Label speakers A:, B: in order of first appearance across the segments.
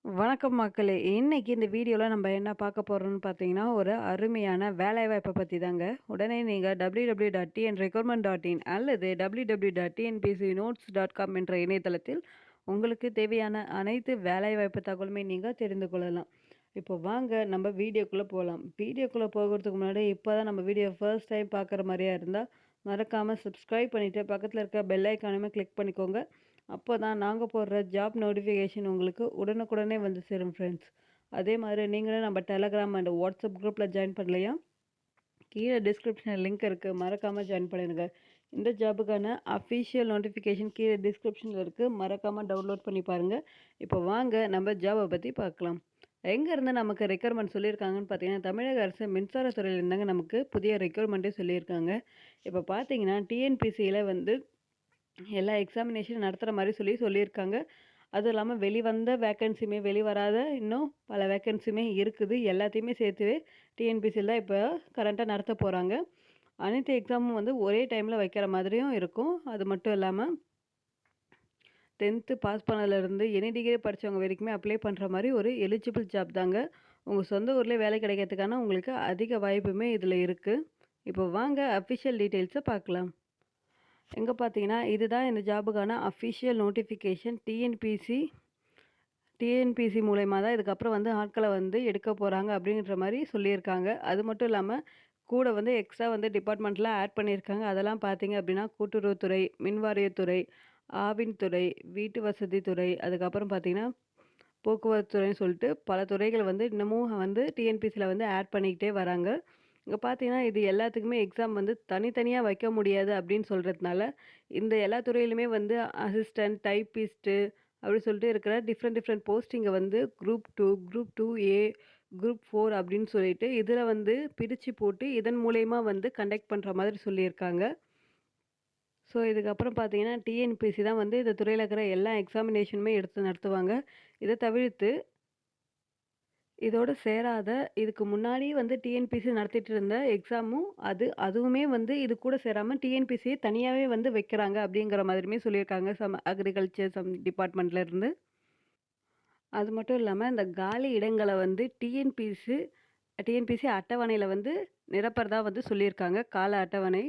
A: வணக்கம் மக்களே! இன்னைக்கு இந்த வீடியோல நம்ம என்ன பார்க்க போறோம்னு பார்த்தீங்கன்னா, ஒரு அருமையான வேலைவாய்ப்ப பத்தி தாங்க. உடனே நீங்க www.tnrecruitment.in அல்லது www.tnpcnotes.com என்ற இணையதளத்தில் உங்களுக்கு தேவையான அனைத்து வேலைவாய்ப்பு தகவலுமே நீங்க தெரிந்து கொள்ளலாம். இப்போ வாங்க நம்ம வீடியோக்குள்ள போலாம். வீடியோக்குள்ள போகறதுக்கு முன்னாடி இப்ப தான் நம்ம வீடியோ ஃபர்ஸ்ட் டைம் பார்க்குற மாரியா இருந்தா, மறக்காம சப்ஸ்கிரைப் பண்ணிட்டு பக்கத்துல இருக்க பெல் ஐகானையுமே கிளிக் பண்ணிக்கோங்க. அப்போதான் நாங்க போடுற ஜாப் நோட்டிஃபிகேஷன் உங்களுக்கு உடனுக்குடனே வந்து சேரும் ஃப்ரெண்ட்ஸ். அதே மாதிரி நீங்களும் நம்ம டெலகிராம் அண்ட் வாட்ஸ்அப் குரூப்பில் ஜாயின் பண்ணலையா? கீழே டிஸ்கிரிப்ஷனில் லிங்க் இருக்குது, மறக்காமல் ஜாயின் பண்ணிடுங்க. இந்த ஜாபுக்கான அஃபிஷியல் நோட்டிஃபிகேஷன் கீழே டிஸ்கிரிப்ஷனில் இருக்குது, மறக்காமல் டவுன்லோட் பண்ணி பாருங்கள். இப்போ வாங்க நம்ம ஜாபை பற்றி பார்க்கலாம். எங்கேருந்து நமக்கு ரெக்யர்மெண்ட் சொல்லியிருக்காங்கன்னு பார்த்தீங்கன்னா, தமிழக அரசு மின்சாரத்துறையில் இருந்தாங்க நமக்கு புதிய ரெக்யர்மெண்ட்டே சொல்லியிருக்காங்க. இப்போ பார்த்தீங்கன்னா டிஎன்பிசியில் வந்து எல்லா எக்ஸாமினேஷன் நடத்துகிற மாதிரி சொல்லியிருக்காங்க. அதுவும் இல்லாமல் வெளிவந்த வேக்கன்சியுமே வெளிவராத இன்னும் பல வேக்கன்சியுமே இருக்குது. எல்லாத்தையுமே சேர்த்துவே டிஎன்பிசியில் தான் இப்போ கரண்ட்டாக நடத்த போகிறாங்க. அனைத்து எக்ஸாமும் வந்து ஒரே டைமில் வைக்கிற மாதிரியும் இருக்கும். அது மட்டும் இல்லாமல் 10th பாஸ் பண்ணதுலேருந்து எனி டிகிரி படித்தவங்க வரைக்குமே அப்ளை பண்ணுற மாதிரி ஒரு எலிஜிபிள் ஜாப் தாங்க. உங்கள் சொந்த ஊர்லேயே வேலை கிடைக்கிறதுக்கான உங்களுக்கு அதிக வாய்ப்புமே இதில் இருக்குது. இப்போ வாங்க அஃபிஷியல் டீட்டெயில்ஸை பார்க்கலாம். எங்கே பார்த்தீங்கன்னா, இதுதான் இந்த ஜாபுக்கான அஃபிஷியல் நோட்டிஃபிகேஷன். டிஎன்பிசி மூலயமா தான் இதுக்கப்புறம் வந்து ஆட்களை வந்து எடுக்க போகிறாங்க அப்படின்ற மாதிரி சொல்லியிருக்காங்க. அது மட்டும் இல்லாமல் கூட வந்து எக்ஸ்ட்ரா வந்து டிபார்ட்மெண்ட்லாம் ஆட் பண்ணியிருக்காங்க. அதெல்லாம் பார்த்தீங்க அப்படின்னா கூட்டுறவுத்துறை, மின்வாரியத்துறை, ஆவின்துறை, வீட்டு வசதித்துறை, அதுக்கப்புறம் பார்த்தீங்கன்னா போக்குவரத்து துறைன்னு சொல்லிட்டு பல துறைகள் வந்து இன்னமும் வந்து டிஎன்பிசியில் வந்து ஆட் பண்ணிக்கிட்டே வராங்க. இங்கே பார்த்தீங்கன்னா இது எல்லாத்துக்குமே எக்ஸாம் வந்து தனித்தனியாக வைக்க முடியாது அப்படின்னு சொல்கிறதுனால இந்த எல்லா துறையிலுமே வந்து அசிஸ்டன்ட், டைப்பிஸ்ட்டு அப்படி சொல்லிட்டு இருக்கிற டிஃப்ரெண்ட் போஸ்டிங்கை வந்து குரூப் 2 குரூப் 4 அப்படின்னு சொல்லிட்டு இதில் வந்து பிரித்து போட்டு இதன் மூலயமா வந்து கண்டக்ட் பண்ணுற மாதிரி சொல்லியிருக்காங்க. ஸோ இதுக்கப்புறம் பார்த்தீங்கன்னா டிஎன்பிசி தான் வந்து இந்த துறையில் இருக்கிற எல்லா எக்ஸாமினேஷனுமே எடுத்து நடத்துவாங்க. இதை தவிர்த்து இதோட சேராத இதுக்கு முன்னாடி வந்து டிஎன்பிசி நடத்திட்டு இருந்த எக்ஸாமும் அதுவுமே வந்து இது கூட சேராமல் டிஎன்பிசியை தனியாகவே வந்து வைக்கிறாங்க அப்படிங்கிற மாதிரியுமே சொல்லியிருக்காங்க அக்ரிகல்ச்சர் டிபார்ட்மெண்ட்ல இருந்து. அது மட்டும் இல்லாமல் இந்த காலி இடங்களை வந்து டிஎன்பிசி அட்டவணையில் வந்து நிரப்புறதா வந்து சொல்லியிருக்காங்க, கால அட்டவணை.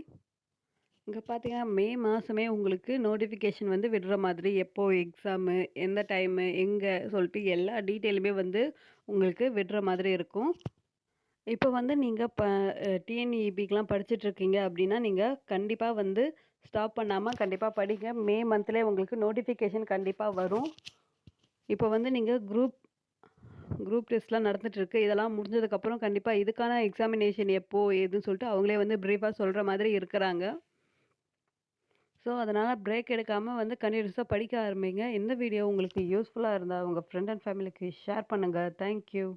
A: இங்கே பார்த்தீங்கன்னா மே மாதமே உங்களுக்கு நோட்டிஃபிகேஷன் வந்து விடுற மாதிரி எப்போ எக்ஸாமு, எந்த டைமு, எங்கே சொல்லிட்டு எல்லா டீட்டெயிலுமே வந்து உங்களுக்கு விடுற மாதிரி இருக்கும். இப்போ வந்து நீங்கள் டிஎன்இபிக்கெலாம் படிச்சுட்ருக்கீங்க அப்படின்னா நீங்கள் கண்டிப்பாக வந்து ஸ்டாப் பண்ணாமல் கண்டிப்பாக படிங்க. மே மந்த்லேயே உங்களுக்கு நோட்டிஃபிகேஷன் கண்டிப்பாக வரும். இப்போ வந்து நீங்கள் குரூப் டெஸ்ட்லாம் நடந்துகிட்ருக்கு. இதெல்லாம் முடிஞ்சதுக்கப்புறம் கண்டிப்பாக இதுக்கான எக்ஸாமினேஷன் எப்போ ஏதுன்னு சொல்லிட்டு அவங்களே வந்து ப்ரீஃபாக சொல்கிற மாதிரி இருக்கிறாங்க. ஸோ அதனால் பிரேக் எடுக்காமல் வந்து கன்டினியூஸாக படிக்க ஆரம்பிங்க. இந்த வீடியோ உங்களுக்கு யூஸ்ஃபுல்லாக இருந்தால் உங்கள் ஃப்ரெண்ட் அண்ட் ஃபேமிலிக்கு ஷேர் பண்ணுங்கள். தேங்க்யூ.